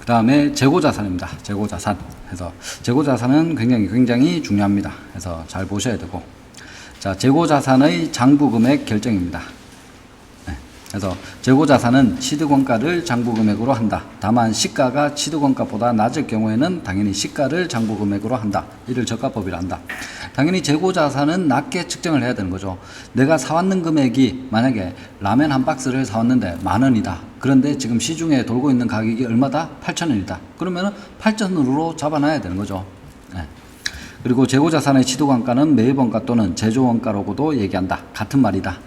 다음에 재고자산입니다. 재고자산. 그래서 재고자산은 굉장히 중요합니다. 그래서 잘 보셔야 되고. 자, 재고자산의 장부금액 결정입니다. 그래서 재고자산은 취득원가를 장부금액으로 한다. 다만 시가가 취득원가보다 낮을 경우에는 당연히 시가를 장부금액으로 한다. 이를 저가법이라 한다. 당연히 재고자산은 낮게 측정을 해야 되는 거죠. 내가 사왔는 금액이 만약에 라면 한 박스를 사왔는데 10,000원이다. 그런데 지금 시중에 돌고 있는 가격이 얼마다? 8,000원이다. 그러면 8,000원으로 잡아놔야 되는 거죠. 그리고 재고자산의 취득원가는 매입원가 또는 제조원가라고도 얘기한다. 같은 말이다.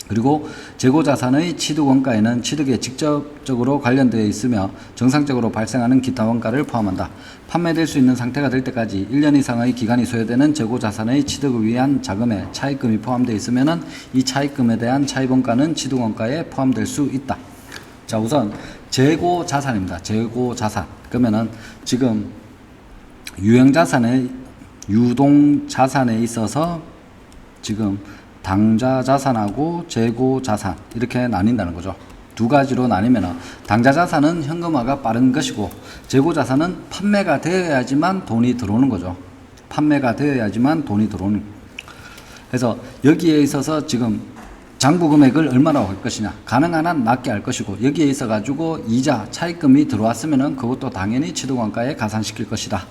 그리고 재고자산의 취득원가에는 취득에 직접적으로 관련되어 있으며 정상적으로 발생하는 기타 원가를 포함한다. 판매될 수 있는 상태가 될 때까지 1년 이상의 기간이 소요되는 재고자산의 취득을 위한 자금에 차입금이 포함되어 있으면 이 차입금에 대한 차입원가는 취득원가에 포함될 수 있다. 자, 우선 재고자산입니다. 재고자산. 그러면은 지금 유형자산의 유동자산에 있어서 지금 당좌자산하고 재고자산 이렇게 나뉜다는 거죠. 두 가지로 나뉘면 당좌자산은 현금화가 빠른 것이고 재고자산은 판매가 되어야지만 돈이 들어오는 거죠. 판매가 되어야지만 돈이 들어오는. 그래서 여기에 있어서 지금 장부금액을 얼마나 할 것이냐, 가능한 한 낮게 할 것이고, 여기에 있어 가지고 이자 차입금이 들어왔으면은 그것도 당연히 취득원가에 가산시킬 것이다.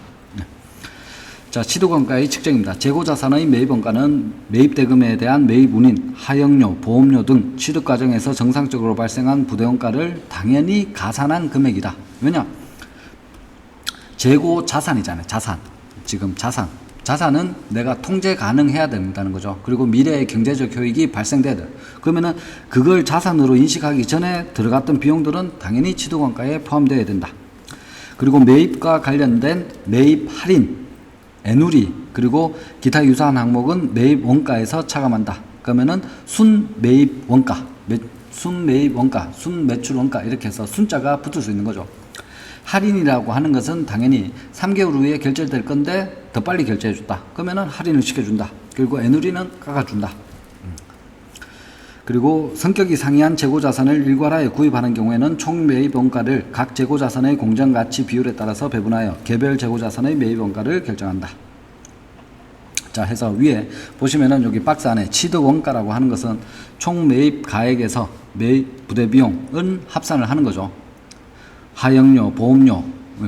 자, 취득원가의 측정입니다. 재고자산의 매입원가는 매입대금에 대한 매입운인, 하역료, 보험료 등 취득 과정에서 정상적으로 발생한 부대원가를 당연히 가산한 금액이다. 왜냐? 재고자산이잖아요. 자산. 지금 자산. 자산은 내가 통제 가능해야 된다는 거죠. 그리고 미래의 경제적 효익이 발생돼야 돼. 그러면은 그걸 자산으로 인식하기 전에 들어갔던 비용들은 당연히 취득원가에 포함되어야 된다. 그리고 매입과 관련된 매입 할인, 애누리 그리고 기타 유사한 항목은 매입 원가에서 차감한다. 그러면은 순 매입 원가, 순 매입 원가, 순 매출 원가 이렇게 해서 순자가 붙을 수 있는 거죠. 할인이라고 하는 것은 당연히 3개월 후에 결제될 건데 더 빨리 결제해 줬다. 그러면은 할인을 시켜준다. 그리고 애누리는 깎아준다. 그리고 성격이 상이한 재고자산을 일괄하여 구입하는 경우에는 총 매입원가를 각 재고자산의 공정가치 비율에 따라서 배분하여 개별 재고자산의 매입원가를 결정한다. 자, 해서 위에 보시면은 여기 박스 안에 취득원가라고 하는 것은 총 매입 가액에서 매입 부대비용은 합산을 하는 거죠. 하역료, 보험료,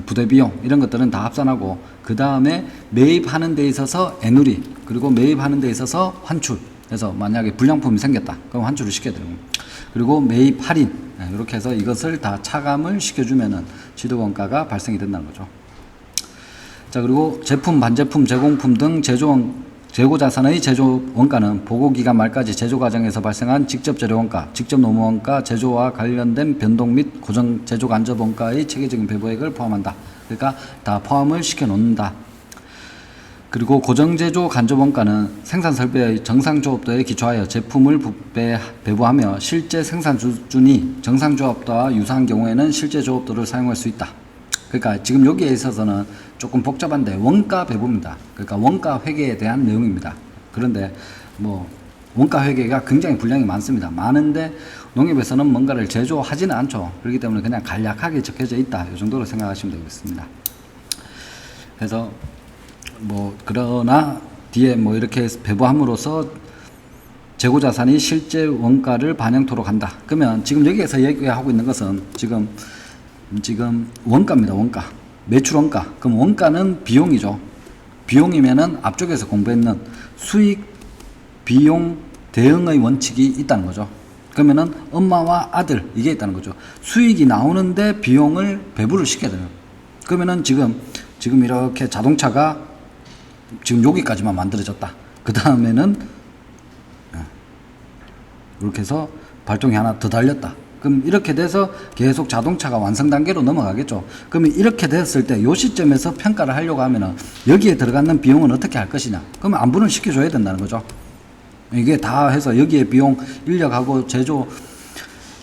부대비용 이런 것들은 다 합산하고 그 다음에 매입하는 데 있어서 애누리 그리고 매입하는 데 있어서 환출. 그래서 만약에 불량품이 생겼다. 그럼 환출을 시켜야 되는 겁니다. 그리고 매입 할인 이렇게 해서 이것을 다 차감을 시켜주면은 취득원가가 발생이 된다는 거죠. 자, 그리고 제품, 반제품, 제공품 등 재고자산의 제조원가는 보고기간 말까지 제조 과정에서 발생한 직접 재료원가, 직접 노무원가, 제조와 관련된 변동 및 고정 제조 간접원가의 체계적인 배부액을 포함한다. 그러니까 다 포함을 시켜 놓는다. 그리고 고정제조 간접원가는 생산설비의 정상조업도에 기초하여 제품을 배부하며 실제 생산 수준이 정상조업도와 유사한 경우에는 실제 조업도를 사용할 수 있다. 그러니까 지금 여기에 있어서는 조금 복잡한데 원가 배부입니다. 그러니까 원가 회계에 대한 내용입니다. 그런데 뭐 원가 회계가 굉장히 분량이 많습니다. 많은데 농협에서는 뭔가를 제조하지는 않죠. 그렇기 때문에 그냥 간략하게 적혀져 있다. 이 정도로 생각하시면 되겠습니다. 그래서 뭐 그러나 뒤에 뭐 이렇게 배부함으로써 재고자산이 실제 원가를 반영토록 한다. 그러면 지금 여기에서 얘기하고 있는 것은 지금 원가입니다. 원가. 매출 원가. 그럼 원가는 비용이죠. 비용이면은 앞쪽에서 공부했는 수익 비용 대응의 원칙이 있다는 거죠. 그러면은 엄마와 아들 이게 있다는 거죠. 수익이 나오는데 비용을 배부를 시켜야 돼요. 그러면은 지금 이렇게 자동차가 지금 여기까지만 만들어졌다. 그 다음에는 이렇게 해서 발동이 하나 더 달렸다. 그럼 이렇게 돼서 계속 자동차가 완성 단계로 넘어가겠죠. 그러면 이렇게 됐을 때 이 시점에서 평가를 하려고 하면은 여기에 들어가는 비용은 어떻게 할 것이냐. 그러면 안분을 시켜줘야 된다는 거죠. 이게 다 해서 여기에 비용, 인력하고 제조,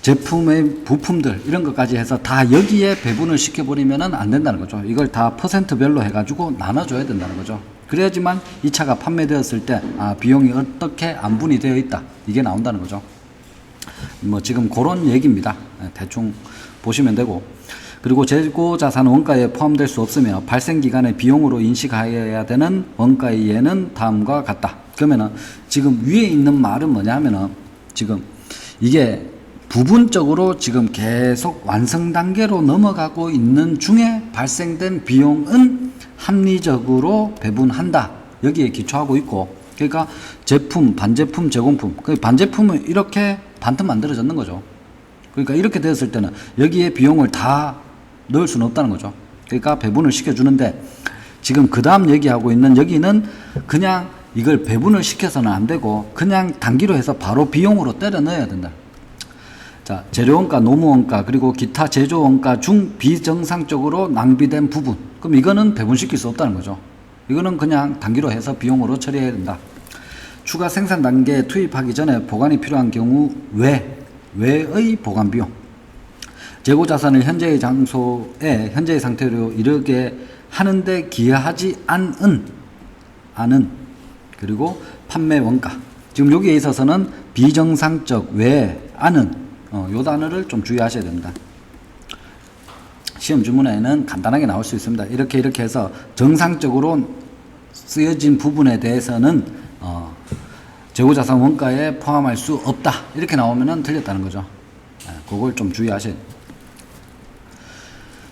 제품의 부품들 이런 것까지 해서 다 여기에 배분을 시켜버리면은 안 된다는 거죠. 이걸 다 퍼센트별로 해가지고 나눠줘야 된다는 거죠. 그래야지만 이 차가 판매되었을 때 비용이 어떻게 안분이 되어 있다 이게 나온다는 거죠. 뭐 지금 그런 얘기입니다. 대충 보시면 되고 그리고 재고자산 원가에 포함될 수 없으며 발생기간의 비용으로 인식하여야 되는 원가의 예는 다음과 같다. 그러면은 지금 위에 있는 말은 뭐냐 하면은 지금 이게 부분적으로 지금 계속 완성 단계로 넘어가고 있는 중에 발생된 비용은 합리적으로 배분한다. 여기에 기초하고 있고, 그러니까 제품, 반제품, 제공품. 그 반제품은 이렇게 반틈 만들어졌는 거죠. 그러니까 이렇게 되었을 때는 여기에 비용을 다 넣을 수는 없다는 거죠. 그러니까 배분을 시켜주는데, 지금 그 다음 얘기하고 있는 여기는 그냥 이걸 배분을 시켜서는 안 되고 그냥 단기로 해서 바로 비용으로 때려 넣어야 된다. 자, 재료원가, 노무원가, 그리고 기타 제조원가 중 비정상적으로 낭비된 부분. 그럼 이거는 배분시킬 수 없다는 거죠. 이거는 그냥 단기로 해서 비용으로 처리해야 된다. 추가 생산 단계에 투입하기 전에 보관이 필요한 경우 외의 보관 비용. 재고 자산을 현재의 장소에 현재의 상태로 이르게 하는데 기여하지 않은 그리고 판매 원가. 지금 여기에 있어서는 비정상적 않은 요 단어를 좀 주의하셔야 됩니다. 시험 주문에는 간단하게 나올 수 있습니다. 이렇게 해서 정상적으로 쓰여진 부분에 대해서는 재고자산 원가에 포함할 수 없다. 이렇게 나오면은 틀렸다는 거죠. 그걸 좀 주의하셔야 돼요.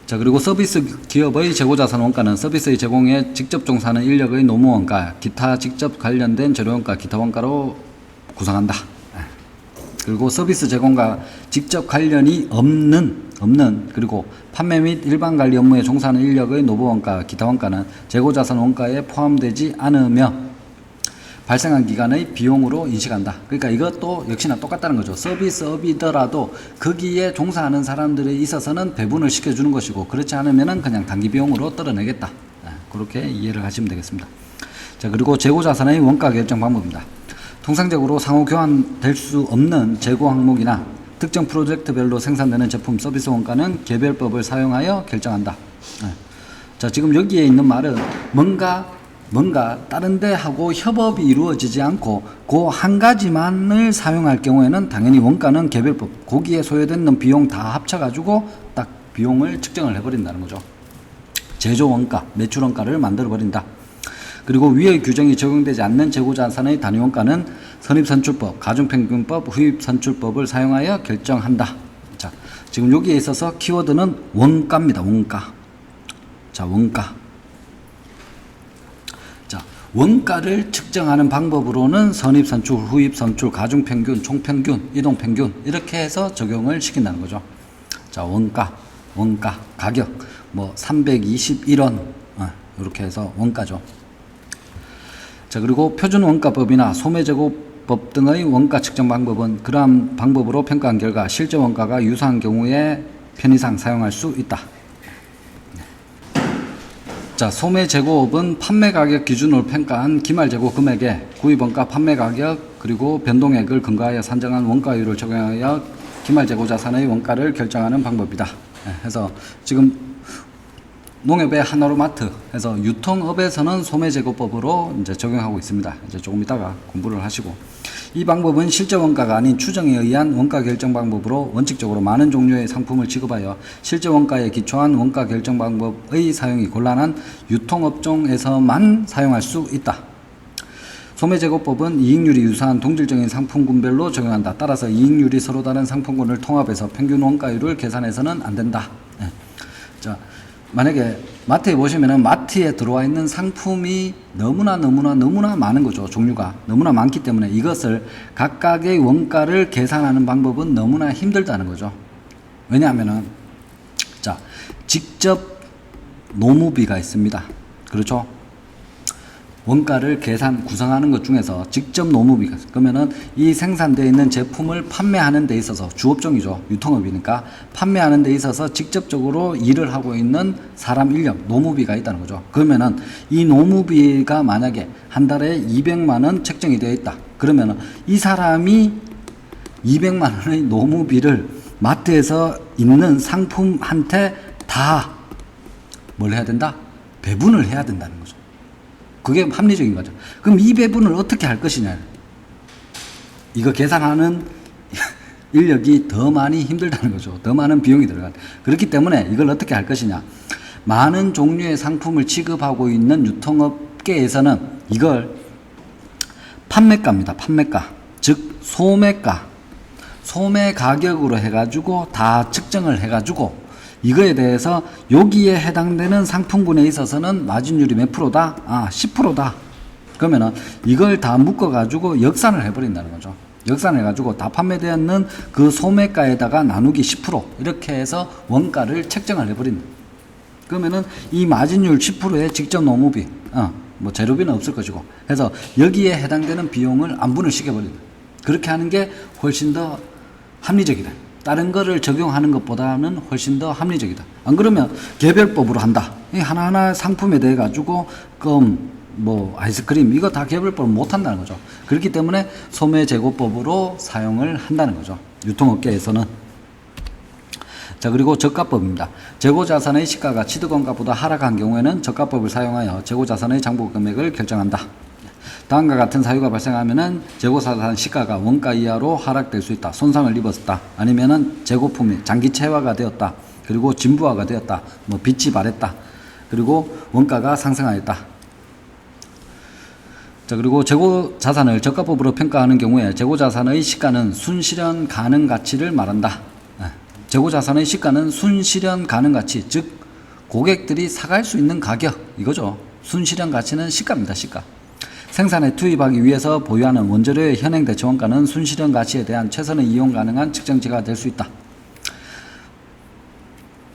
자, 그리고 서비스 기업의 재고자산 원가는 서비스의 제공에 직접 종사하는 인력의 노무원가, 기타 직접 관련된 재료원가, 기타 원가로 구성한다. 그리고 서비스 제공과 직접 관련이 없는 그리고 판매 및 일반 관리 업무에 종사하는 인력의 노무원가, 기타 원가는 재고자산 원가에 포함되지 않으며 발생한 기간의 비용으로 인식한다. 그러니까 이것도 역시나 똑같다는 거죠. 서비스업이더라도 거기에 종사하는 사람들에 있어서는 배분을 시켜주는 것이고, 그렇지 않으면 그냥 단기 비용으로 떨어내겠다. 그렇게 이해를 하시면 되겠습니다. 자, 그리고 재고자산의 원가 결정 방법입니다. 통상적으로 상호 교환될 수 없는 재고 항목이나 특정 프로젝트별로 생산되는 제품 서비스 원가는 개별법을 사용하여 결정한다. 자, 지금 여기에 있는 말은 뭔가 다른 데 하고 협업이 이루어지지 않고 그 한 가지만을 사용할 경우에는 당연히 원가는 개별법, 거기에 소요되는 비용 다 합쳐가지고 딱 비용을 측정을 해버린다는 거죠. 제조 원가, 매출 원가를 만들어 버린다. 그리고 위의 규정이 적용되지 않는 재고자산의 단위 원가는 선입선출법, 가중평균법, 후입선출법을 사용하여 결정한다. 자, 지금 여기에 있어서 키워드는 원가입니다. 원가. 자, 원가. 자, 원가를 측정하는 방법으로는 선입선출, 후입선출, 가중평균, 총평균, 이동평균 이렇게 해서 적용을 시킨다는 거죠. 자, 원가, 가격, 뭐 321원 이렇게 해서 원가죠. 자, 그리고 표준원가법이나 소매제고법 등의 원가 측정 방법은 그러한 방법으로 평가한 결과 실제 원가가 유사한 경우에 편의상 사용할 수 있다. 자, 소매제고업은 판매가격 기준으로 평가한 기말재고 금액에 구입원가, 판매가격, 그리고 변동액을 근거하여 산정한 원가율을 적용하여 기말재고자산의 원가를 결정하는 방법이다. 해서 지금 농협의 한화로마트 해서 유통업에서는 소매제고법으로 이제 적용하고 있습니다. 이제 조금 이따가 공부를 하시고, 이 방법은 실제 원가가 아닌 추정에 의한 원가 결정 방법으로 원칙적으로 많은 종류의 상품을 지급하여 실제 원가에 기초한 원가 결정 방법의 사용이 곤란한 유통업종에서만 사용할 수 있다. 소매제고법은 이익률이 유사한 동질적인 상품군별로 적용한다. 따라서 이익률이 서로 다른 상품군을 통합해서 평균 원가율을 계산해서는 안 된다. 자, 만약에 마트에 보시면은 마트에 들어와 있는 상품이 너무나 많은 거죠. 종류가 너무나 많기 때문에 이것을 각각의 원가를 계산하는 방법은 너무나 힘들다는 거죠. 왜냐하면은 자, 직접 노무비가 있습니다. 그렇죠? 원가를 구성하는 것 중에서 직접 노무비가 있어요. 그러면은 이 생산되어 있는 제품을 판매하는 데 있어서 주업종이죠. 유통업이니까 판매하는 데 있어서 직접적으로 일을 하고 있는 사람 인력, 노무비가 있다는 거죠. 그러면은 이 노무비가 만약에 한 달에 200만 원 책정이 되어 있다. 그러면은 이 사람이 200만 원의 노무비를 마트에서 있는 상품한테 다 뭘 해야 된다? 배분을 해야 된다는 거죠. 그게 합리적인 거죠. 그럼 이 배분을 어떻게 할 것이냐. 이거 계산하는 인력이 더 많이 힘들다는 거죠. 더 많은 비용이 들어간. 그렇기 때문에 이걸 어떻게 할 것이냐. 많은 종류의 상품을 취급하고 있는 유통업계에서는 이걸 판매가입니다. 판매가. 즉 소매가. 소매 가격으로 해가지고 다 측정을 해가지고 이거에 대해서 여기에 해당되는 상품군에 있어서는 마진율이 몇 프로다? 10%다. 그러면은 이걸 다 묶어가지고 역산을 해버린다는 거죠. 역산을 해가지고 다 판매되었는 그 소매가에다가 나누기 10% 이렇게 해서 원가를 책정을 해버린다. 그러면은 이 마진율 10%의 직접 노무비, 뭐 재료비는 없을 것이고 해서 여기에 해당되는 비용을 안분을 시켜버린다. 그렇게 하는 게 훨씬 더 합리적이다. 다른 거를 적용하는 것보다는 훨씬 더 합리적이다. 안 그러면 개별법으로 한다. 이 하나하나 상품에 대해 가지고 뭐 아이스크림 이거 다 개별법으로 못 한다는 거죠. 그렇기 때문에 소매재고법으로 사용을 한다는 거죠. 유통업계에서는. 자, 그리고 저가법입니다. 재고자산의 시가가 취득원가보다 하락한 경우에는 저가법을 사용하여 재고자산의 장부 금액을 결정한다. 다음과 같은 사유가 발생하면은 재고자산 시가가 원가 이하로 하락될 수 있다. 손상을 입었다. 아니면은 재고품이 장기체화가 되었다. 그리고 진부화가 되었다. 뭐 빛이 발했다. 그리고 원가가 상승하였다. 자, 그리고 재고자산을 저가법으로 평가하는 경우에 재고자산의 시가는 순실현 가능 가치를 말한다. 재고자산의 시가는 순실현 가능 가치, 즉 고객들이 사갈 수 있는 가격 이거죠. 순실현 가치는 시가입니다. 시가. 생산에 투입하기 위해서 보유하는 원재료의 현행 대체원가는 순실현 가치에 대한 최선의 이용 가능한 측정치가 될 수 있다.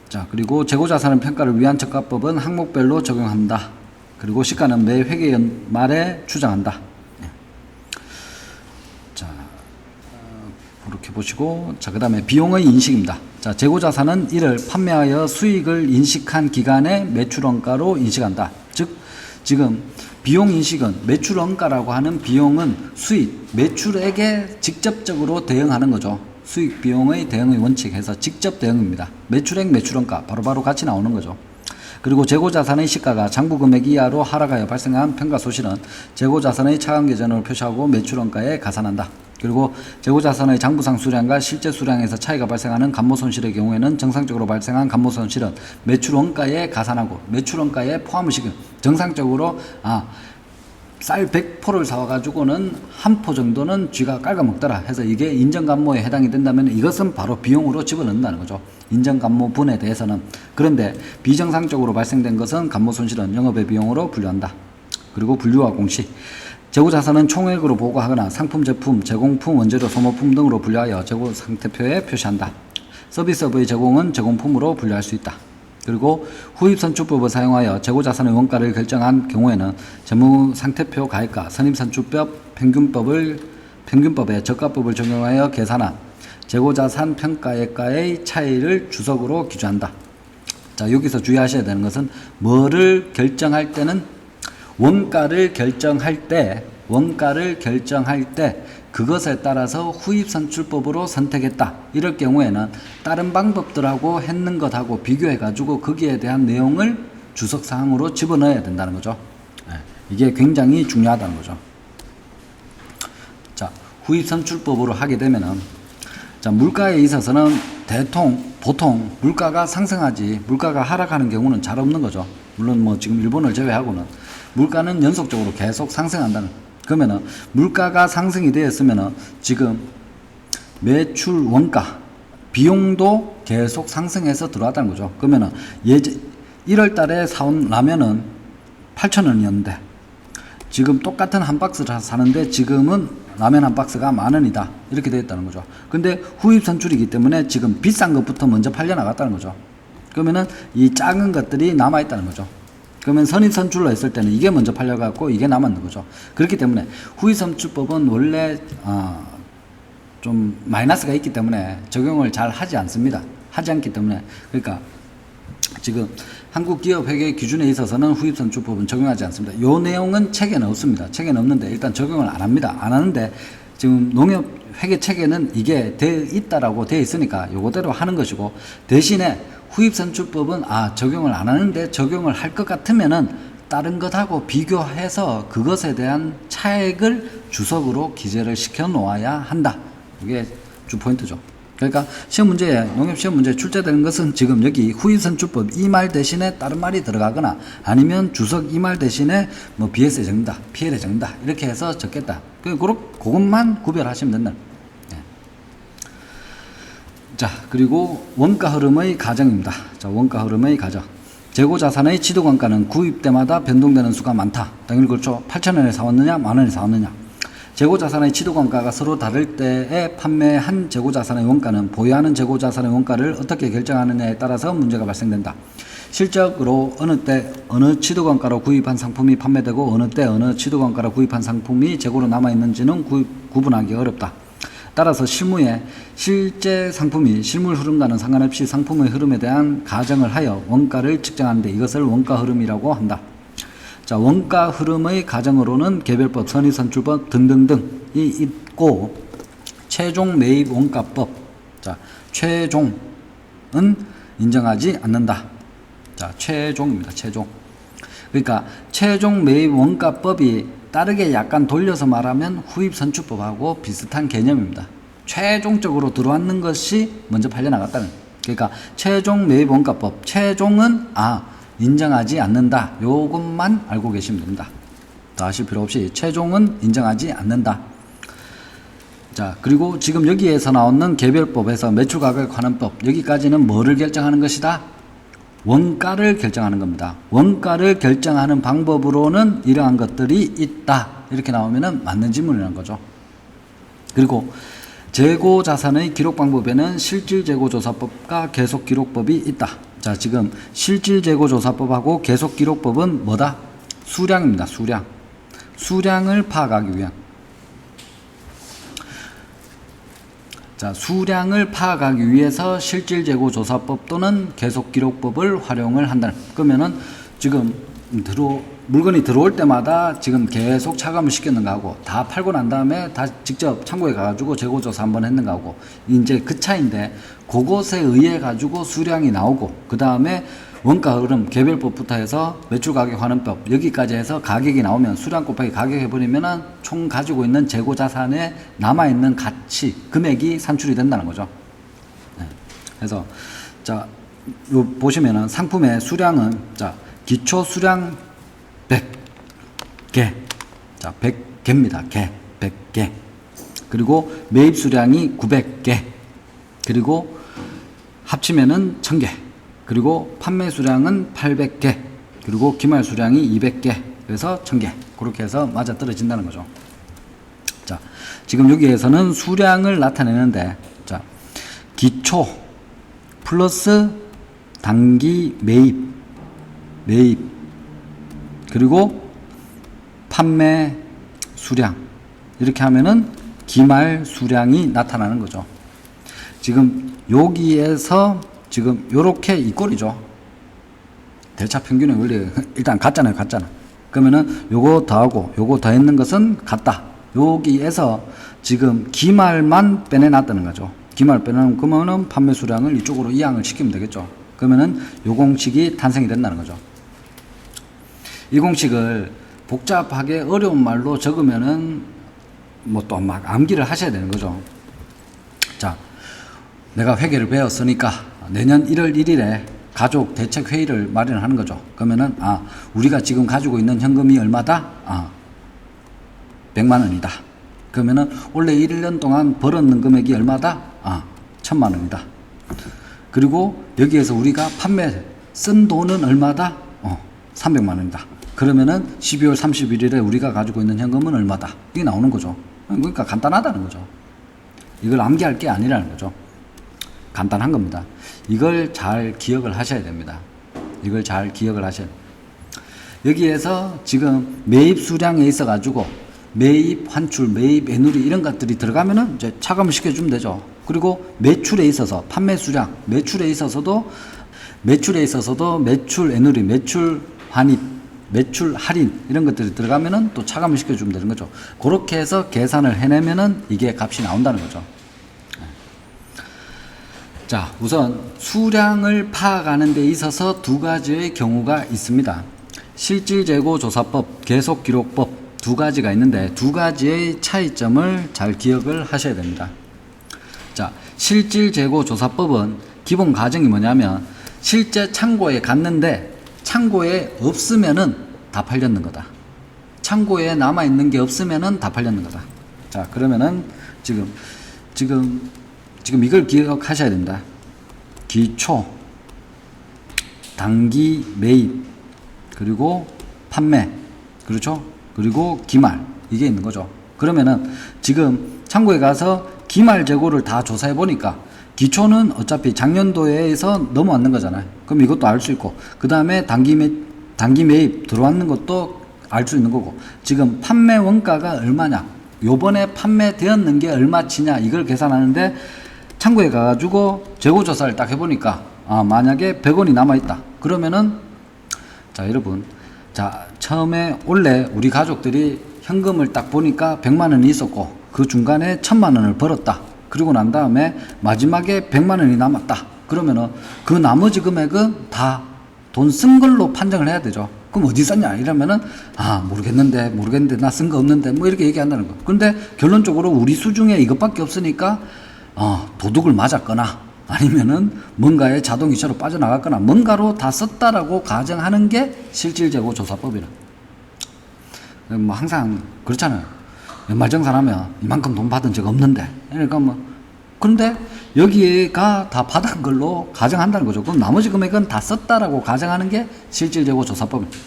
자, 그리고 재고자산의 평가를 위한 저가법은 항목별로 적용한다. 그리고 시가는 매 회계 말에 추정한다. 자, 그렇게 보시고, 자, 그 다음에 비용의 인식입니다. 자, 재고자산은 이를 판매하여 수익을 인식한 기간의 매출원가로 인식한다. 즉, 지금 비용 인식은 매출원가라고 하는 비용은 수익, 매출액에 직접적으로 대응하는 거죠. 수익 비용의 대응의 원칙에서 직접 대응입니다. 매출액, 매출원가 바로바로 같이 나오는 거죠. 그리고 재고자산의 시가가 장부금액 이하로 하락하여 발생한 평가소실은 재고자산의 차감계전으로 표시하고 매출원가에 가산한다. 그리고 재고자산의 장부상 수량과 실제 수량에서 차이가 발생하는 감모손실의 경우에는 정상적으로 발생한 감모손실은 매출원가에 가산하고 매출원가에 포함을 시켜. 정상적으로 쌀 100포를 사와가지고는 한 포 정도는 쥐가 깔아먹더라 해서 이게 인정감모에 해당이 된다면 이것은 바로 비용으로 집어넣는다는 거죠. 인정감모분에 대해서는. 그런데 비정상적으로 발생된 것은 감모손실은 영업의 비용으로 분류한다. 그리고 분류와 공시. 재고자산은 총액으로 보고하거나 상품, 제품, 제공품, 원재료, 소모품 등으로 분류하여 재고상태표에 표시한다. 서비스업의 제공은 제공품으로 분류할 수 있다. 그리고 후입선출법을 사용하여 재고자산의 원가를 결정한 경우에는 재무상태표 가액과 선입선출법 평균법에 저가법을 적용하여 계산한 재고자산 평가액과의 차이를 주석으로 기준한다. 자, 여기서 주의하셔야 되는 것은 뭐를 결정할 때는 원가를 결정할 때 그것에 따라서 후입선출법으로 선택했다. 이럴 경우에는 다른 방법들하고 했는 것하고 비교해가지고 거기에 대한 내용을 주석사항으로 집어넣어야 된다는 거죠. 이게 굉장히 중요하다는 거죠. 자, 후입선출법으로 하게 되면은, 자, 물가에 있어서는 보통 물가가 상승하지 물가가 하락하는 경우는 잘 없는 거죠. 물론 뭐 지금 일본을 제외하고는 물가는 연속적으로 계속 상승한다는. 그러면은 물가가 상승이 되었으면은 지금 매출 원가 비용도 계속 상승해서 들어왔다는 거죠. 그러면은 1월 달에 사온 라면은 8,000원이었는데 지금 똑같은 한 박스를 사는데 지금은 라면 한 박스가 10,000원이다. 이렇게 되었다는 거죠. 근데 후입 선출이기 때문에 지금 비싼 것부터 먼저 팔려 나갔다는 거죠. 그러면은 이 작은 것들이 남아 있다는 거죠. 그러면 선입선출로 했을 때는 이게 먼저 팔려갖고 이게 남았는 거죠. 그렇기 때문에 후입선출법은 원래 좀 마이너스가 있기 때문에 적용을 잘 하지 않습니다. 하지 않기 때문에. 그러니까 지금 한국기업회계 기준에 있어서는 후입선출법은 적용하지 않습니다. 요 내용은 책에는 없습니다. 책에는 없는데 일단 적용을 안 합니다. 안 하는데 지금 농협회계 책에는 이게 돼 있다라고 돼 있으니까 요거대로 하는 것이고, 대신에 후입선출법은 적용을 안 하는데 적용을 할 것 같으면은 다른 것하고 비교해서 그것에 대한 차액을 주석으로 기재를 시켜 놓아야 한다. 이게 주 포인트죠. 그러니까 시험 문제에, 농협 시험 문제에 출제되는 것은 지금 여기 후입선출법 이 말 대신에 다른 말이 들어가거나 아니면 주석 이 말 대신에 뭐 BS에 적는다, PL에 적는다 이렇게 해서 적겠다. 그것만 구별하시면 된다. 네. 자, 그리고 원가 흐름의 가정입니다. 자, 원가 흐름의 가정. 재고자산의 취득원가는 구입 때마다 변동되는 수가 많다. 당연히 그렇죠. 8,000원에 사왔느냐, 만원에 사왔느냐. 재고자산의 취득원가가 서로 다를 때에 판매한 재고자산의 원가는 보유하는 재고자산의 원가를 어떻게 결정하느냐에 따라서 문제가 발생된다. 실적으로 어느 때 어느 취득원가로 구입한 상품이 판매되고 어느 때 어느 취득원가로 구입한 상품이 재고로 남아있는지는 구분하기 어렵다. 따라서 실무에 실제 상품이 실물 흐름과는 상관없이 상품의 흐름에 대한 가정을 하여 원가를 측정하는데 이것을 원가 흐름이라고 한다. 자, 원가 흐름의 가정으로는 개별법, 선의선출법 등등등이 있고 최종 매입 원가법. 자, 최종은 인정하지 않는다. 자, 최종입니다. 최종. 그러니까 최종 매입 원가법이 다르게 약간 돌려서 말하면 후입선출법하고 비슷한 개념입니다. 최종적으로 들어왔는 것이 먼저 팔려나갔다는. 그러니까 최종 매입 원가법. 최종은 인정하지 않는다. 요것만 알고 계시면 됩니다. 더 하실 필요 없이 최종은 인정하지 않는다. 자, 그리고 지금 여기에서 나오는 개별법에서 매출가격환원법 여기까지는 뭐를 결정하는 것이다? 원가를 결정하는 겁니다. 원가를 결정하는 방법으로는 이러한 것들이 있다. 이렇게 나오면은 맞는 질문이라는 거죠. 그리고 재고자산의 기록 방법에는 실질재고조사법과 계속기록법이 있다. 자, 지금 실질재고조사법하고 계속기록법은 뭐다? 수량입니다. 수량. 수량을 파악하기 위한. 자, 수량을 파악하기 위해서 실질재고조사법 또는 계속기록법을 활용을 한다. 그러면은 지금 물건이 들어올 때마다 지금 계속 차감을 시켰는가 하고 다 팔고 난 다음에 다 직접 창고에 가가지고 재고조사 한번 했는가 하고 이제 그 차인데 그것에 의해 가지고 수량이 나오고 그 다음에 원가 흐름 개별법부터 해서 매출가격환원법 여기까지 해서 가격이 나오면 수량 곱하기 가격 해버리면은 총 가지고 있는 재고자산에 남아있는 가치 금액이 산출이 된다는 거죠. 네. 그래서 자, 요 보시면은 상품의 수량은 자, 기초 수량 100개. 자, 100개입니다. 100개. 그리고 매입 수량이 900개. 그리고 합치면은 1000개. 그리고 판매 수량은 800개. 그리고 기말 수량이 200개. 그래서 1000개. 그렇게 해서 맞아 떨어진다는 거죠. 자, 지금 여기에서는 수량을 나타내는데, 자, 기초 플러스 단기 매입. 그리고 판매 수량 이렇게 하면은 기말 수량이 나타나는 거죠. 지금 여기에서 지금 요렇게 이 꼴이죠. 대차 평균의 원리 일단 같잖아요. 그러면은 요거 더하고 요거 더했는 것은 같다. 여기에서 지금 기말만 빼내놨다는 거죠. 기말 빼내놓으면은 판매 수량을 이쪽으로 이항을 시키면 되겠죠. 그러면은 요 공식이 탄생이 된다는 거죠. 이 공식을 복잡하게 어려운 말로 적으면은 뭐 또 막 암기를 하셔야 되는 거죠. 자, 내가 회계를 배웠으니까 내년 1월 1일에 가족 대책 회의를 마련하는 거죠. 그러면은 우리가 지금 가지고 있는 현금이 얼마다? 100만 원이다. 그러면은 원래 1년 동안 벌었는 금액이 얼마다? 1000만 원이다. 그리고 여기에서 우리가 쓴 돈은 얼마다? 300만 원이다. 그러면은 12월 31일에 우리가 가지고 있는 현금은 얼마다? 이게 나오는 거죠. 그러니까 간단하다는 거죠. 이걸 암기할 게 아니라는 거죠. 간단한 겁니다. 이걸 잘 기억을 하셔야 됩니다. 이걸 잘 기억을 하셔야 됩니다. 여기에서 지금 매입 수량에 있어 가지고 매입 환출, 매입 애누리 이런 것들이 들어가면은 이제 차감을 시켜주면 되죠. 그리고 매출에 있어서 판매 수량, 매출에 있어서도 매출 애누리, 매출 환입, 매출 할인 이런 것들이 들어가면은 또 차감을 시켜주면 되는 거죠. 그렇게 해서 계산을 해내면은 이게 값이 나온다는 거죠. 자, 우선 수량을 파악하는 데 있어서 두 가지의 경우가 있습니다. 실질재고조사법, 계속기록법 두 가지가 있는데 두 가지의 차이점을 잘 기억을 하셔야 됩니다. 자, 실질재고조사법은 기본 과정이 뭐냐면 실제 창고에 갔는데 창고에 없으면은 다 팔렸는 거다. 창고에 남아있는 게 없으면은 다 팔렸는 거다. 자, 그러면은 지금 이걸 기억하셔야 됩니다. 기초, 단기 매입, 그리고 판매, 그렇죠? 그리고 기말, 이게 있는 거죠. 그러면은 지금 창고에 가서 기말 재고를 다 조사해 보니까 기초는 어차피 작년도에서 넘어왔는 거잖아요. 그럼 이것도 알 수 있고, 그 다음에 단기 매입 들어왔는 것도 알 수 있는 거고, 지금 판매 원가가 얼마냐, 요번에 판매되었는 게 얼마치냐, 이걸 계산하는데 창고에 가가지고 재고조사를 딱 해보니까 만약에 100원이 남아있다. 그러면은 자, 여러분, 자, 처음에 원래 우리 가족들이 현금을 딱 보니까 100만 원이 있었고 그 중간에 1000만 원을 벌었다. 그리고 난 다음에 마지막에 100만 원이 남았다. 그러면은 그 나머지 금액은 다 돈 쓴 걸로 판정을 해야 되죠. 그럼 어디 썼냐 이러면은 모르겠는데 나 쓴 거 없는데 뭐 이렇게 얘기한다는 거. 근데 결론적으로 우리 수중에 이것밖에 없으니까 도둑을 맞았거나 아니면은 뭔가에 자동이체로 빠져나갔거나 뭔가로 다 썼다라고 가정하는 게 실질재고조사법이라. 뭐 항상 그렇잖아요. 연말정산하면 이만큼 돈 받은 적 없는데, 그러니까 근데 여기가 다 받은 걸로 가정한다는 거죠. 그럼 나머지 금액은 다 썼다라고 가정하는 게 실질재고조사법입니다.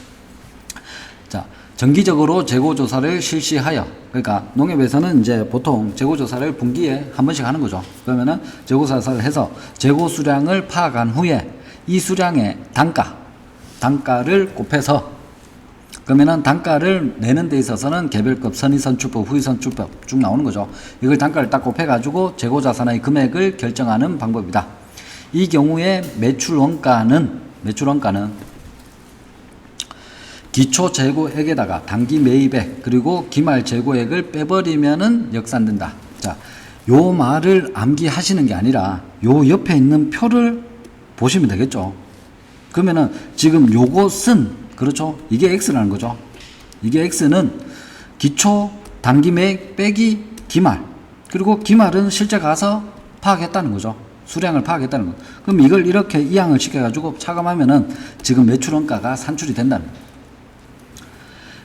자, 정기적으로 재고조사를 실시하여, 그러니까 농협에서는 이제 보통 재고조사를 분기에 한 번씩 하는 거죠. 그러면은 재고조사를 해서 재고 수량을 파악한 후에 이 수량의 단가를 곱해서, 그러면은 단가를 내는 데 있어서는 개별급, 선의선출법, 후의선출법 쭉 나오는 거죠. 이걸 단가를 딱 곱해가지고 재고자산의 금액을 결정하는 방법이다. 이 경우에 매출원가는 기초 재고액에다가 단기 매입액 그리고 기말 재고액을 빼버리면은 역산된다. 자, 요 말을 암기하시는 게 아니라 요 옆에 있는 표를 보시면 되겠죠. 그러면은 지금 요것은, 그렇죠, 이게 X라는 거죠. 이게 X는 기초 단기 매입 빼기 기말, 그리고 기말은 실제 가서 파악했다는 거죠. 수량을 파악했다는 거. 그럼 이걸 이렇게 이항을 시켜가지고 차감하면은 지금 매출원가가 산출이 된다는 거예요.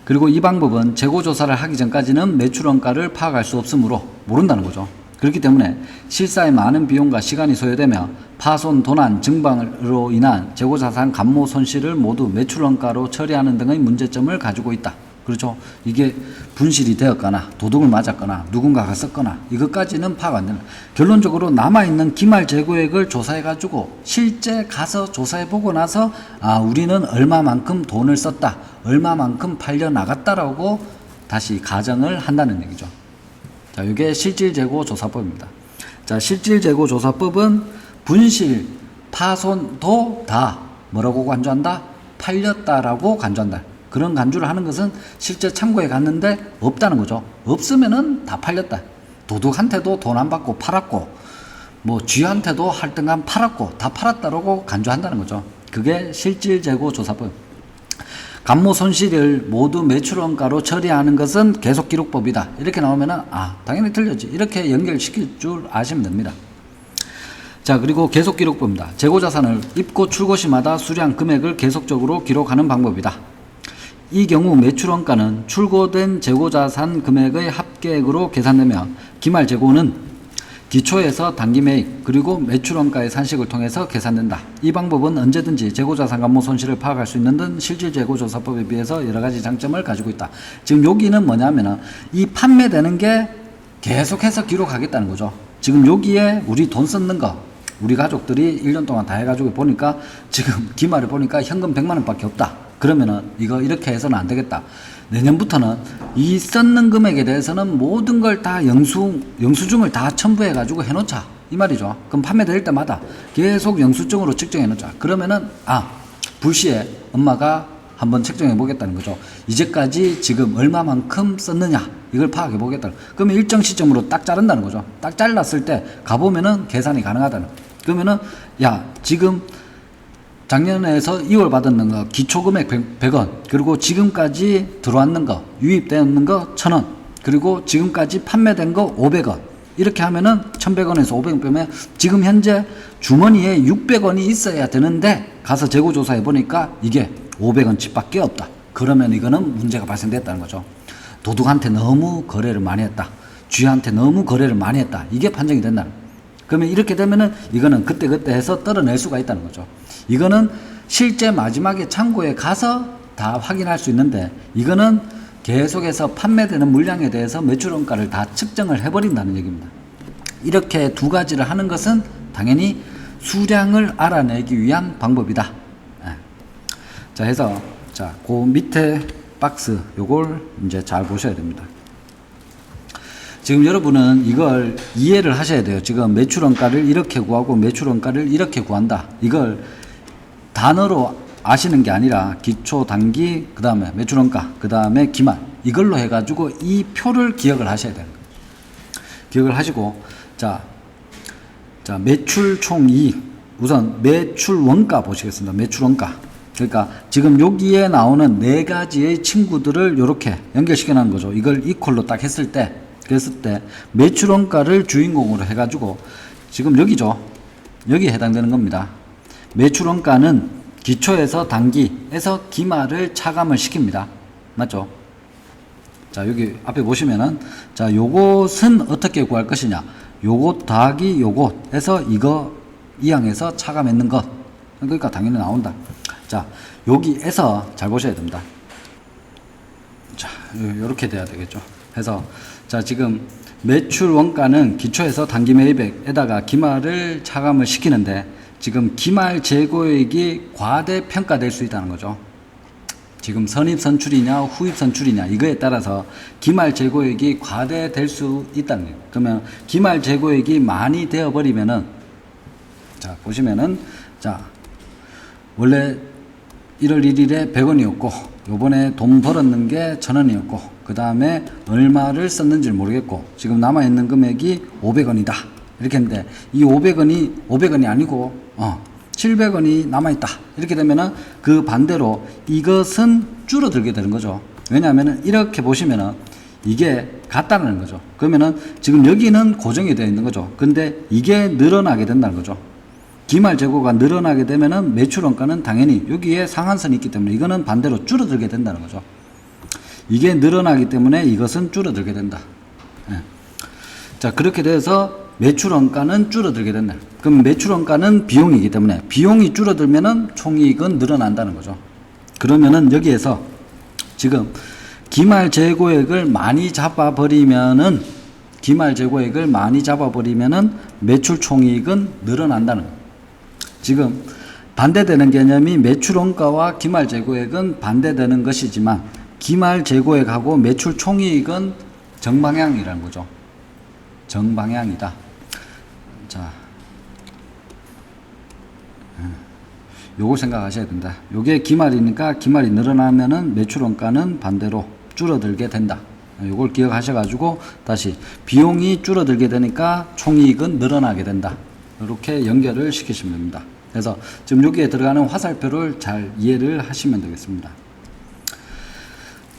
그리고 이 방법은 재고조사를 하기 전까지는 매출원가를 파악할 수 없으므로 모른다는 거죠. 그렇기 때문에 실사에 많은 비용과 시간이 소요되며 파손, 도난, 증방으로 인한 재고자산 감모 손실을 모두 매출원가로 처리하는 등의 문제점을 가지고 있다. 그렇죠? 이게 분실이 되었거나 도둑을 맞았거나 누군가가 썼거나 이것까지는 파악 안 되는. 결론적으로 남아있는 기말 재고액을 조사해가지고 실제 가서 조사해보고 나서 우리는 얼마만큼 돈을 썼다, 얼마만큼 팔려나갔다라고 다시 가정을 한다는 얘기죠. 자, 이게 실질재고조사법입니다. 자, 실질재고조사법은 분실, 파손도 다 뭐라고 간주한다? 팔렸다라고 간주한다. 그런 간주를 하는 것은 실제 창고에 갔는데 없다는 거죠. 없으면은 다 팔렸다. 도둑한테도 돈 안 받고 팔았고, 뭐 쥐한테도 할등간 팔았고, 다 팔았다라고 간주한다는 거죠. 그게 실질재고조사법. 감모 손실을 모두 매출원가로 처리하는 것은 계속기록법이다. 이렇게 나오면은 당연히 틀렸지. 이렇게 연결시킬 줄 아시면 됩니다. 자, 그리고 계속기록법입니다. 재고자산을 입고 출고 시마다 수량 금액을 계속적으로 기록하는 방법이다. 이 경우 매출원가는 출고된 재고자산 금액의 합계액으로 계산되며 기말 재고는 기초에서 단기 매입 그리고 매출원가의 산식을 통해서 계산된다. 이 방법은 언제든지 재고자산 감모 손실을 파악할 수 있는 등 실질재고조사법에 비해서 여러 가지 장점을 가지고 있다. 지금 여기는 뭐냐면은 이 판매되는 게 계속해서 기록하겠다는 거죠. 지금 여기에 우리 돈 썼는 거, 우리 가족들이 1년 동안 다 해가지고 보니까 지금 기말을 보니까 현금 100만 원밖에 없다. 그러면은 이거 이렇게 해서는 안 되겠다. 내년부터는 이 썼는 금액에 대해서는 모든 걸 다 영수증을 다 첨부해가지고 해놓자. 이 말이죠. 그럼 판매될 때마다 계속 영수증으로 측정해놓자. 그러면은, 불시에 엄마가 한번 측정해 보겠다는 거죠. 이제까지 지금 얼마만큼 썼느냐. 이걸 파악해 보겠다는 거죠. 그러면 일정 시점으로 딱 자른다는 거죠. 딱 잘랐을 때 가보면은 계산이 가능하다는 거죠. 그러면은, 지금 작년에서 2월 받았는 거 기초금액 100원, 그리고 지금까지 들어왔는 거, 유입되었는 거 1000원, 그리고 지금까지 판매된 거 500원. 이렇게 하면은 1100원에서 500원 빼면 지금 현재 주머니에 600원이 있어야 되는데 가서 재고조사해 보니까 이게 500원치밖에 없다. 그러면 이거는 문제가 발생됐다는 거죠. 도둑한테 너무 거래를 많이 했다. 쥐한테 너무 거래를 많이 했다. 이게 판정이 된다. 그러면 이렇게 되면은 이거는 그때그때 해서 떨어낼 수가 있다는 거죠. 이거는 실제 마지막에 창고에 가서 다 확인할 수 있는데 이거는 계속해서 판매되는 물량에 대해서 매출원가를 다 측정을 해버린다는 얘기입니다. 이렇게 두 가지를 하는 것은 당연히 수량을 알아내기 위한 방법이다. 자, 해서 자, 그 밑에 박스 요걸 이제 잘 보셔야 됩니다. 지금 여러분은 이걸 이해를 하셔야 돼요. 지금 매출원가를 이렇게 구하고 매출원가를 이렇게 구한다. 이걸 단어로 아시는 게 아니라 기초, 단기, 그 다음에 매출원가, 그 다음에 기말 이걸로 해가지고 이 표를 기억을 하셔야 되는 거예요. 기억을 하시고 자 매출 총이익 우선 매출 원가 보시겠습니다. 매출 원가 그러니까 지금 여기에 나오는 네 가지의 친구들을 이렇게 연결시켜 놓은 거죠. 이걸 이퀄로 딱 했을 때 그랬을 때 매출 원가를 주인공으로 해가지고 지금 여기죠. 여기에 해당되는 겁니다. 매출 원가는 기초에서 단기에서 기말을 차감을 시킵니다. 맞죠? 자, 여기 앞에 보시면은 자, 요것은 어떻게 구할 것이냐? 요것 더하기 요것 해서 이거 이항에서 차감했는 것. 그러니까 당연히 나온다. 자, 여기에서 잘 보셔야 됩니다. 자, 요렇게 돼야 되겠죠. 해서 자, 지금 매출 원가는 기초에서 단기 매입액에다가 기말을 차감을 시키는데 지금 기말 재고액이 과대평가될 수 있다는 거죠. 지금 선입선출이냐 후입선출이냐 이거에 따라서 기말 재고액이 과대될 수 있다는 거예요. 그러면 기말 재고액이 많이 되어버리면은 자 보시면은 자 원래 1월 1일에 100원이었고 요번에 돈 벌었는 게 1000원이었고 그 다음에 얼마를 썼는지를 모르겠고 지금 남아있는 금액이 500원이다 이렇게 했는데 이 500원이 아니고 700원이 남아있다 이렇게 되면은 그 반대로 이것은 줄어들게 되는 거죠. 왜냐하면은 이렇게 보시면은 이게 같다는 거죠. 그러면은 지금 여기는 고정이 되어 있는 거죠. 근데 이게 늘어나게 된다는 거죠. 기말 재고가 늘어나게 되면은 매출 원가는 당연히 여기에 상한선이 있기 때문에 이거는 반대로 줄어들게 된다는 거죠. 이게 늘어나기 때문에 이것은 줄어들게 된다. 예. 자, 그렇게 돼서 매출 원가는 줄어들게 된다. 그럼 매출 원가는 비용이기 때문에 비용이 줄어들면은 총이익은 늘어난다는 거죠. 그러면은 여기에서 지금 기말 재고액을 많이 잡아버리면은 매출 총이익은 늘어난다는 거예요. 지금 반대되는 개념이 매출 원가와 기말 재고액은 반대되는 것이지만 기말 재고액하고 매출 총이익은 정방향이라는 거죠. 정방향이다. 자, 요거 생각하셔야 된다. 요게 기말이니까 기말이 늘어나면은 매출 원가는 반대로 줄어들게 된다. 요걸 기억하셔가지고 다시 비용이 줄어들게 되니까 총이익은 늘어나게 된다. 이렇게 연결을 시키시면 됩니다. 그래서 지금 여기에 들어가는 화살표를 잘 이해를 하시면 되겠습니다.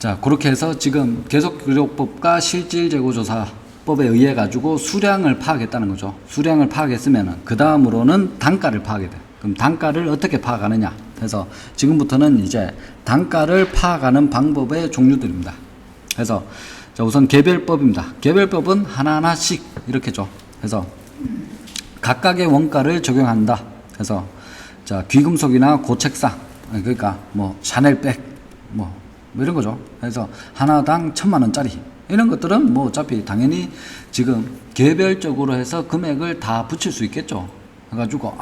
자, 그렇게 해서 지금 계속기록법과 실질재고조사법에 의해 가지고 수량을 파악했다는 거죠. 수량을 파악했으면은 그 다음으로는 단가를 파악해야 돼. 그럼 단가를 어떻게 파악하느냐? 그래서 지금부터는 이제 단가를 파악하는 방법의 종류들입니다. 그래서 자, 우선 개별법입니다. 개별법은 하나하나씩 이렇게죠. 그래서 각각의 원가를 적용한다. 그래서 자, 귀금속이나 고책상 그러니까 뭐 샤넬백 뭐 이런 거죠. 그래서 하나당 1000만원짜리 이런 것들은 뭐 어차피 당연히 지금 개별적으로 해서 금액을 다 붙일 수 있겠죠. 해가지고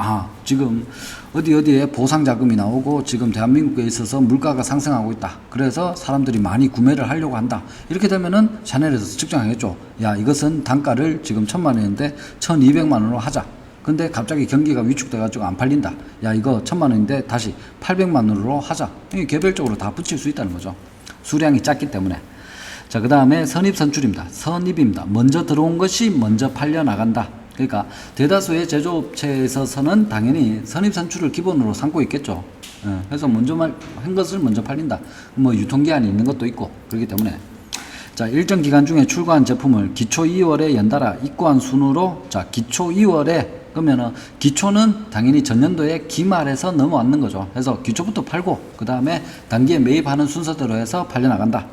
지금 어디에 보상자금이 나오고 지금 대한민국에 있어서 물가가 상승하고 있다. 그래서 사람들이 많이 구매를 하려고 한다. 이렇게 되면은 샤넬에서 측정하겠죠. 야, 이것은 단가를 지금 1000만원인데 1200만원으로 하자. 근데 갑자기 경기가 위축돼가지고 안 팔린다. 야, 이거 1000만원인데 다시 800만원으로 하자. 이게 개별적으로 다 붙일 수 있다는 거죠. 수량이 작기 때문에. 자, 그 다음에 선입선출입니다. 선입입니다. 먼저 들어온 것이 먼저 팔려 나간다. 그러니까 대다수의 제조업체에서는 당연히 선입선출을 기본으로 삼고 있겠죠. 그래서 먼저 한 것을 먼저 팔린다. 뭐 유통기한이 있는 것도 있고 그렇기 때문에 자, 일정 기간 중에 출고한 제품을 기초 2월에 연달아 입고한 순으로, 자, 기초 2월에, 그러면은 기초는 당연히 전년도에 기말에서 넘어왔는 거죠. 그래서 기초부터 팔고 그 다음에 단기에 매입하는 순서대로 해서 팔려나간다.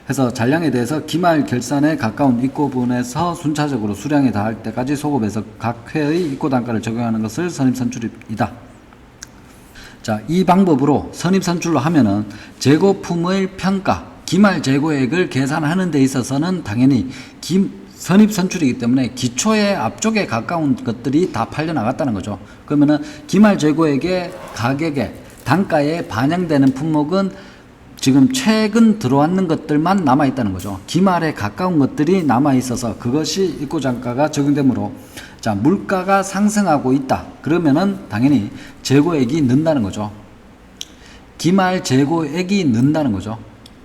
해서 잔량에 대해서 기말 결산에 가까운 입고분에서 순차적으로 수량에 닿을 때까지 소급해서 각 회의 입고 단가를 적용하는 것을 선입선출이다. 자, 이 방법으로 선입선출로 하면은 재고품의 평가, 기말 재고액을 계산하는 데 있어서는 당연히 선입선출이기 때문에 기초의 앞쪽에 가까운 것들이 다 팔려나갔다는 거죠. 그러면은 기말 재고액의 가격에, 단가에 반영되는 품목은 지금 최근 들어왔는 것들만 남아있다는 거죠. 기말에 가까운 것들이 남아있어서 그것이 입고단가가 적용되므로, 자, 물가가 상승하고 있다. 그러면은 당연히 재고액이 는다는 거죠. 기말 재고액이 는다는 거죠.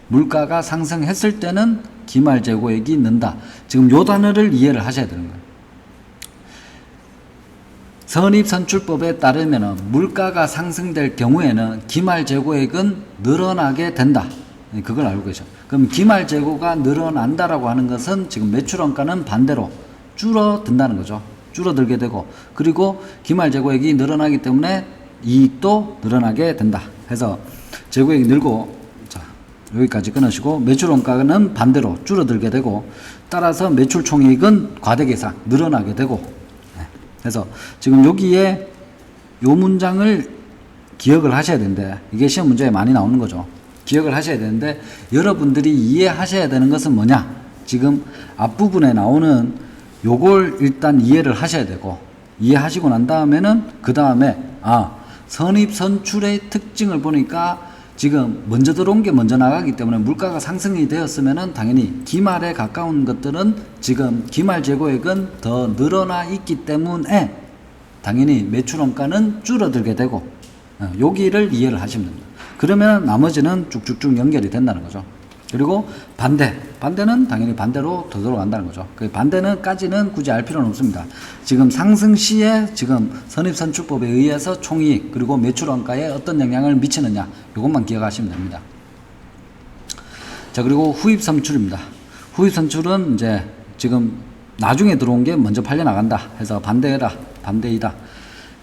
물가가 상승했을 때는 기말 재고액이 는다. 지금 요 단어를 이해를 하셔야 되는 거예요. 선입선출법에 따르면 물가가 상승될 경우에는 기말 재고액은 늘어나게 된다. 그걸 알고 계셔. 그럼 기말 재고가 늘어난다라고 하는 것은 지금 매출원가는 반대로 줄어든다는 거죠. 줄어들게 되고, 그리고 기말 재고액이 늘어나기 때문에 이익도 늘어나게 된다. 해서 재고액이 늘고, 자, 여기까지 끊으시고, 매출원가는 반대로 줄어들게 되고, 따라서 매출 총액은 과대계상 늘어나게 되고, 그래서 지금 여기에 요 문장을 기억을 하셔야 되는데, 이게 시험 문제에 많이 나오는 거죠. 기억을 하셔야 되는데, 여러분들이 이해하셔야 되는 것은 뭐냐? 지금 앞부분에 나오는 요걸 일단 이해를 하셔야 되고, 이해하시고 난 다음에는 그 다음에 선입선출의 특징을 보니까 지금 먼저 들어온 게 먼저 나가기 때문에 물가가 상승이 되었으면은 당연히 기말에 가까운 것들은 지금 기말 재고액은 더 늘어나 있기 때문에 당연히 매출원가는 줄어들게 되고, 여기를 이해를 하시면 됩니다. 그러면 나머지는 쭉쭉쭉 연결이 된다는 거죠. 그리고 반대는 당연히 반대로 더 들어간다는 거죠. 그 반대는까지는 굳이 알 필요는 없습니다. 지금 상승 시에 지금 선입선출법에 의해서 총이익 그리고 매출원가에 어떤 영향을 미치느냐, 이것만 기억하시면 됩니다. 자, 그리고 후입선출입니다. 후입선출은 이제 지금 나중에 들어온 게 먼저 팔려나간다 해서 반대이다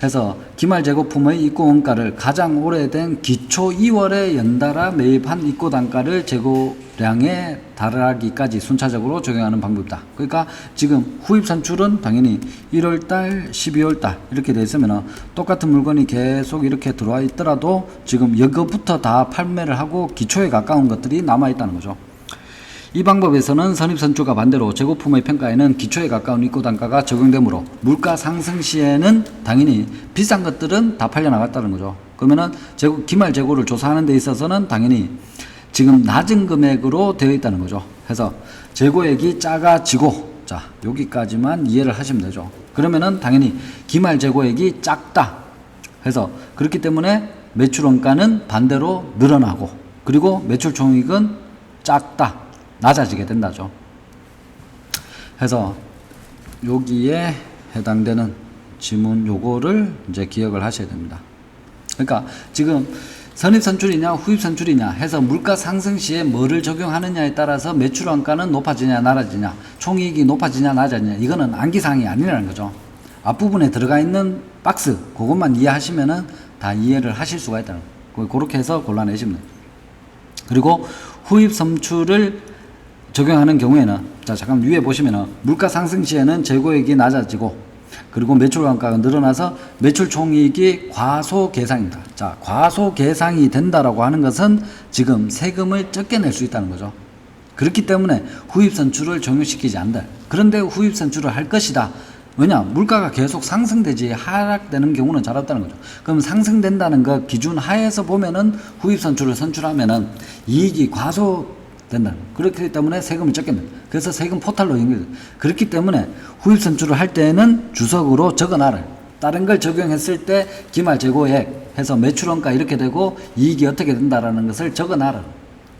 해서 기말 재고품의 입고 원가를 가장 오래된 기초 2월에 연달아 매입한 입고 단가를 재고량에 달하기까지 순차적으로 적용하는 방법이다. 그러니까 지금 후입 선출은 당연히 1월달, 12월달 이렇게 돼 있으면 똑같은 물건이 계속 이렇게 들어와 있더라도 지금 이거부터 다 판매를 하고 기초에 가까운 것들이 남아 있다는 거죠. 이 방법에서는 선입선출과 반대로 재고품의 평가에는 기초에 가까운 입고 단가가 적용되므로 물가 상승 시에는 당연히 비싼 것들은 다 팔려나갔다는 거죠. 그러면은 기말 재고를 조사하는 데 있어서는 당연히 지금 낮은 금액으로 되어 있다는 거죠. 그래서 재고액이 작아지고, 자, 여기까지만 이해를 하시면 되죠. 그러면은 당연히 기말 재고액이 작다 해서 그렇기 때문에 매출원가는 반대로 늘어나고, 그리고 매출 총익은 작다, 낮아지게 된다죠. 해서 여기에 해당되는 지문 요거를 이제 기억을 하셔야 됩니다. 그러니까 지금 선입선출이냐 후입선출이냐 해서 물가 상승 시에 뭐를 적용하느냐에 따라서 매출원가는 높아지냐 낮아지냐, 총이익이 높아지냐 낮아지냐, 이거는 암기사항이 아니라는 거죠. 앞부분에 들어가 있는 박스 그것만 이해하시면은 다 이해를 하실 수가 있다는 거예요. 그렇게 해서 골라내시면 돼요. 그리고 후입선출을 적용하는 경우에는, 자, 잠깐 위에 보시면은 물가 상승 시에는 재고액이 낮아지고, 그리고 매출원가가 늘어나서 매출 총이익이 과소계상입니다. 자, 과소계상이 된다라고 하는 것은 지금 세금을 적게 낼 수 있다는 거죠. 그렇기 때문에 후입선출을 적용시키지 않는다. 그런데 후입선출을 할 것이다. 왜냐? 물가가 계속 상승되지 하락되는 경우는 잘 없다는 거죠. 그럼 상승된다는 그 기준 하에서 보면은 후입선출을 선출하면은 이익이 과소된다. 그렇기 때문에 세금을 적게 낸다. 그래서 세금 포탈로 연결돼. 그렇기 때문에 후입선출을 할 때는 주석으로 적어놔라. 다른 걸 적용했을 때 기말 재고액 해서 매출원가 이렇게 되고 이익이 어떻게 된다라는 것을 적어놔라.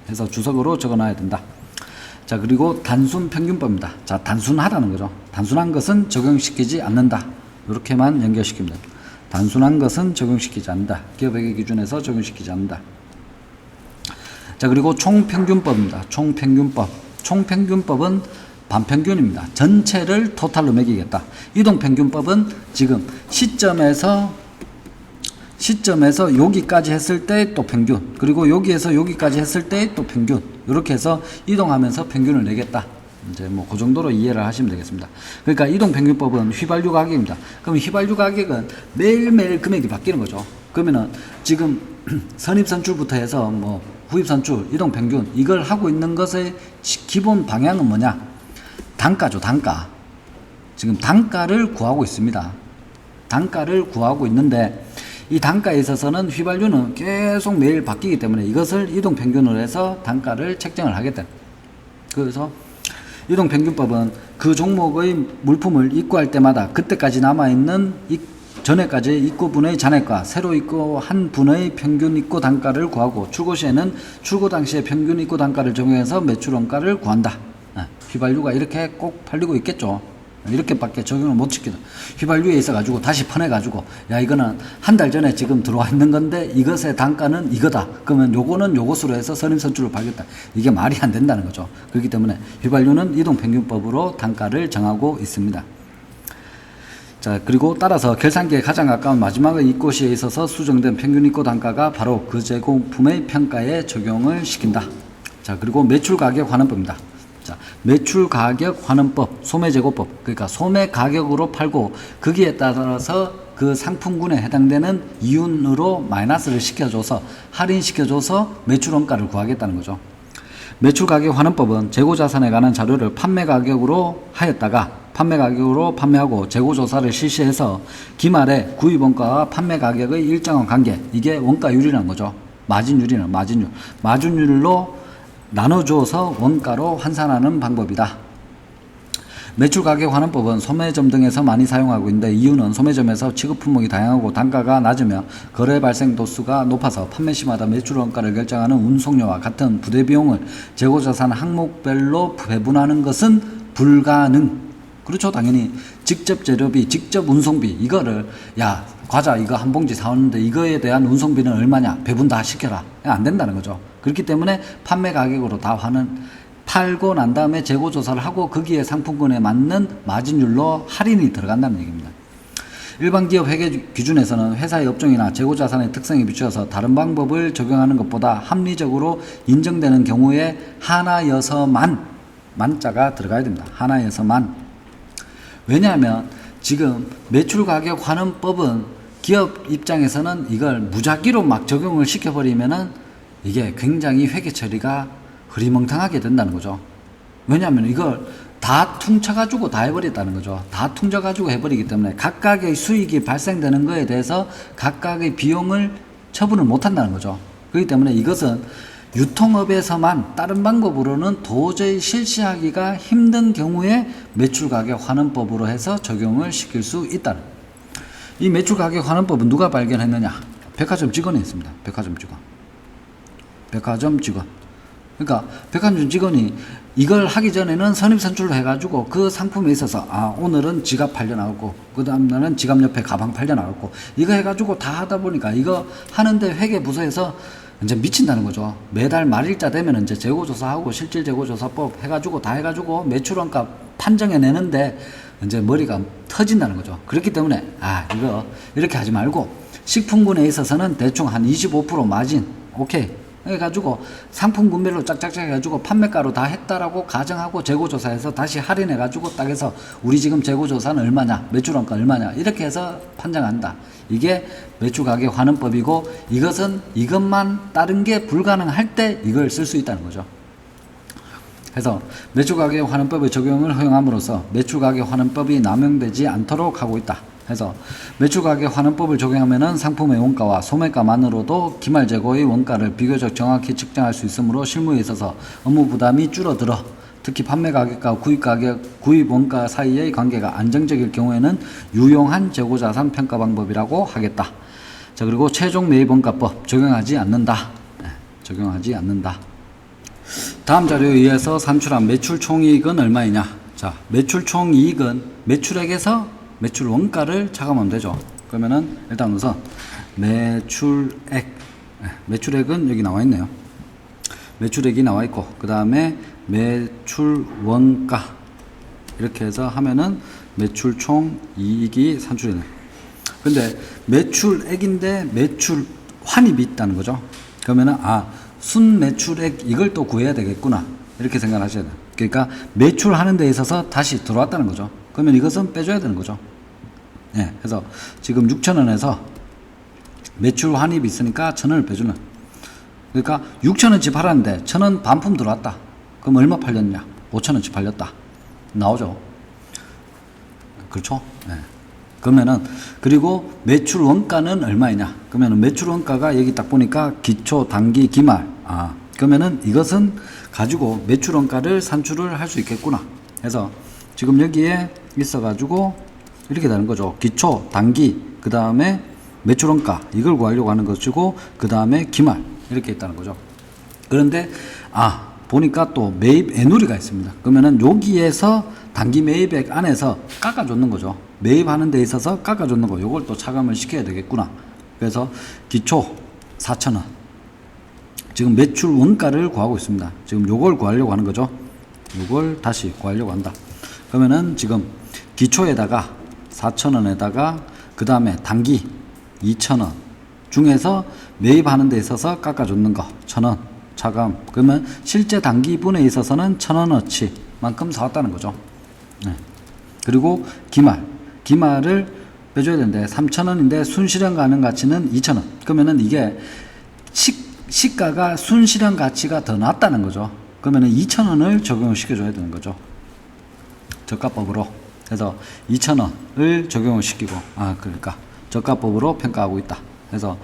해서 주석으로 적어놔야 된다. 자, 그리고 단순 평균법입니다. 자, 단순하다는 거죠. 단순한 것은 적용시키지 않는다. 이렇게만 연결시키면 됩니다. 단순한 것은 적용시키지 않는다. 기업회계 기준에서 적용시키지 않는다. 자, 그리고 총평균법입니다. 총평균법. 총평균법은 반평균입니다. 전체를 토탈로 매기겠다. 이동평균법은 지금 시점에서 여기까지 했을 때 또 평균, 그리고 여기에서 여기까지 했을 때 또 평균, 이렇게 해서 이동하면서 평균을 내겠다. 이제 뭐 그 정도로 이해를 하시면 되겠습니다. 그러니까 이동평균법은 휘발유 가격입니다. 그럼 휘발유 가격은 매일매일 금액이 바뀌는 거죠. 그러면은 지금 선입선출부터 해서 뭐 후입선출, 이동평균, 이걸 하고 있는 것의 기본 방향은 뭐냐? 단가죠, 단가. 지금 단가를 구하고 있습니다. 단가를 구하고 있는데, 이 단가에 있어서는 휘발유는 계속 매일 바뀌기 때문에 이것을 이동평균으로 해서 단가를 책정을 하겠다. 그래서 이동평균법은 그 종목의 물품을 입고할 때마다 그때까지 남아있는 전에까지 입고분의 잔액과 새로 입고한 분의 평균 입고 단가를 구하고, 출고 시에는 출고 당시의 평균 입고 단가를 적용해서 매출 원가를 구한다. 휘발유가 이렇게 꼭 팔리고 있겠죠. 이렇게밖에 적용을 못 시키죠. 휘발유에 있어가지고 다시 퍼내가지고, 야, 이거는 한 달 전에 지금 들어와 있는 건데 이것의 단가는 이거다. 그러면 요거는 요것으로 해서 선입선출로 팔겠다. 이게 말이 안 된다는 거죠. 그렇기 때문에 휘발유는 이동평균법으로 단가를 정하고 있습니다. 자, 그리고 따라서 결산기에 가장 가까운 마지막의 입고 시에 있어서 수정된 평균 입고 단가가 바로 그 제공품의 평가에 적용을 시킨다. 자, 그리고 매출가격 환원법입니다. 자, 매출가격환원법, 소매재고법, 그러니까 소매가격으로 팔고 거기에 따라서 그 상품군에 해당되는 이윤으로 마이너스를 시켜줘서, 할인시켜줘서 매출원가를 구하겠다는 거죠. 매출가격환원법은 재고자산에 관한 자료를 판매가격으로 하였다가 판매가격으로 판매하고 재고조사를 실시해서 기말에 구입원가와 판매가격의 일정한 관계, 이게 원가율이라는 거죠. 마진율이라는 마진율로 나눠줘서 원가로 환산하는 방법이다. 매출가격환원법은 소매점 등에서 많이 사용하고 있는데, 이유는 소매점에서 취급 품목이 다양하고 단가가 낮으며 거래 발생 도수가 높아서 판매 시마다 매출 원가를 결정하는 운송료와 같은 부대 비용을 재고자산 항목별로 배분하는 것은 불가능. 그렇죠. 당연히 직접 재료비, 직접 운송비, 이거를 야, 과자 이거 한 봉지 사왔는데 이거에 대한 운송비는 얼마냐, 배분 다 시켜라, 안 된다는 거죠. 그렇기 때문에 판매 가격으로 다 팔고 난 다음에 재고 조사를 하고 거기에 상품군에 맞는 마진율로 할인이 들어간다는 얘기입니다. 일반 기업 회계 기준에서는 회사의 업종이나 재고 자산의 특성에 비추어서 다른 방법을 적용하는 것보다 합리적으로 인정되는 경우에 하나여서만, 만자가 들어가야 됩니다. 하나여서만. 왜냐하면 지금 매출가격환원법은 기업 입장에서는 이걸 무작위로 막 적용을 시켜버리면은 이게 굉장히 회계 처리가 흐리멍텅하게 된다는 거죠. 왜냐하면 이걸 다 퉁쳐가지고 다 해버렸다는 거죠. 다 퉁쳐가지고 해버리기 때문에 각각의 수익이 발생되는 거에 대해서 각각의 비용을 처분을 못한다는 거죠. 그렇기 때문에 이것은 유통업에서만, 다른 방법으로는 도저히 실시하기가 힘든 경우에 매출가격환원법으로 해서 적용을 시킬 수 있다. 이 매출가격환원법은 누가 발견했느냐? 백화점 직원이 했습니다. 백화점 직원. 그러니까 백화점 직원이 이걸 하기 전에는 선입선출로 해가지고 그 상품에 있어서, 아, 오늘은 지갑 팔려나갔고 그 다음 날은 지갑 옆에 가방 팔려나갔고, 이거 해가지고 다 하다 보니까 이거 하는데 회계부서에서 이제 미친다는 거죠. 매달 말일자 되면 이제 재고조사하고 실질재고조사법 해가지고 다 해가지고 매출원가 판정해내는데 이제 머리가 터진다는 거죠. 그렇기 때문에 이거 이렇게 하지 말고 식품군에 있어서는 대충 한 25% 마진, 오케이, 해가지고 상품군별로 짝짝짝 해가지고 판매가로 다 했다라고 가정하고 재고조사해서 다시 할인해가지고 딱 해서 우리 지금 재고조사는 얼마냐, 매출원가 얼마냐, 이렇게 해서 판정한다. 이게 매출가격환원법이고, 이것만 다른 게 불가능할 때 이걸 쓸 수 있다는 거죠. 그래서 매출가격환원법의 적용을 허용함으로써 매출가격환원법이 남용되지 않도록 하고 있다. 해서 매출가격환원법을 적용하면은 상품의 원가와 소매가만으로도 기말재고의 원가를 비교적 정확히 측정할 수 있으므로 실무에 있어서 업무 부담이 줄어들어 특히 판매 가격과 구입 원가 사이의 관계가 안정적일 경우에는 유용한 재고자산 평가 방법이라고 하겠다. 자, 그리고 최종 매입원가법 적용하지 않는다. 적용하지 않는다. 다음 자료에 의해서 산출한 매출 총이익은 얼마이냐? 자, 매출 총이익은 매출액에서 매출 원가를 차감하면 되죠. 그러면은 일단 우선 매출액은 여기 나와 있네요. 매출액이 나와 있고 그 다음에 매출 원가 이렇게 해서 하면은 매출 총 이익이 산출되는. 근데 매출액인데 매출 환입이 있다는 거죠. 그러면은 순 매출액 이걸 또 구해야 되겠구나 이렇게 생각하셔야 돼요. 그러니까 매출하는 데 있어서 다시 들어왔다는 거죠. 그러면 이것은 빼줘야 되는 거죠. 예, 그래서 지금 6,000원에서 매출 환입이 있으니까 1,000원을 빼주는. 그러니까 6,000원치 팔았는데 1,000원 반품 들어왔다. 그럼 얼마 팔렸냐? 5,000원치 팔렸다. 나오죠. 그렇죠? 네. 그러면은 그리고 매출 원가는 얼마이냐? 그러면은 매출 원가가 여기 딱 보니까 기초, 단기, 기말. 그러면은 이것은 가지고 매출 원가를 산출을 할 수 있겠구나. 해서 지금 여기에 있어 가지고 이렇게 되는 거죠. 기초, 단기, 그 다음에 매출 원가 이걸 구하려고 하는 것이고 그 다음에 기말 이렇게 있다는 거죠. 그런데 보니까 또 매입 애누리가 있습니다. 그러면은 여기에서 단기 매입액 안에서 깎아줬는 거죠. 매입하는 데 있어서 깎아줬는 거 요걸 또 차감을 시켜야 되겠구나. 그래서 기초 4,000원 지금 매출 원가를 구하고 있습니다. 지금 요걸 구하려고 하는 거죠. 요걸 다시 구하려고 한다. 그러면은 지금 기초에다가 4,000원에다가 그 다음에 단기 2,000원 중에서 매입하는 데 있어서 깎아줬는 거 1,000원 차감. 그러면 실제 단기분에 있어서는 1,000원어치 만큼 사왔다는 거죠. 네. 그리고 기말을 빼줘야 되는데 3,000원인데 순실현 가능 가치는 2,000원. 그러면은 이게 시가가 순실현 가치가 더 낮다는 거죠. 그러면은 2,000원을 적용을 시켜줘야 되는 거죠. 저가법으로. 그래서 2,000원을 적용을 시키고, 그러니까 저가법으로 평가하고 있다. 그래서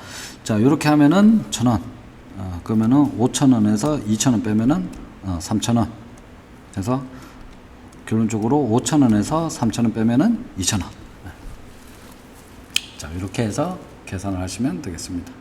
자, 요렇게 하면은 1,000원. 그러면은 5,000원에서 2,000원 빼면은 3,000원. 그래서 결론적으로 5,000원에서 3,000원 빼면은 2,000원. 자, 이렇게 해서 계산을 하시면 되겠습니다.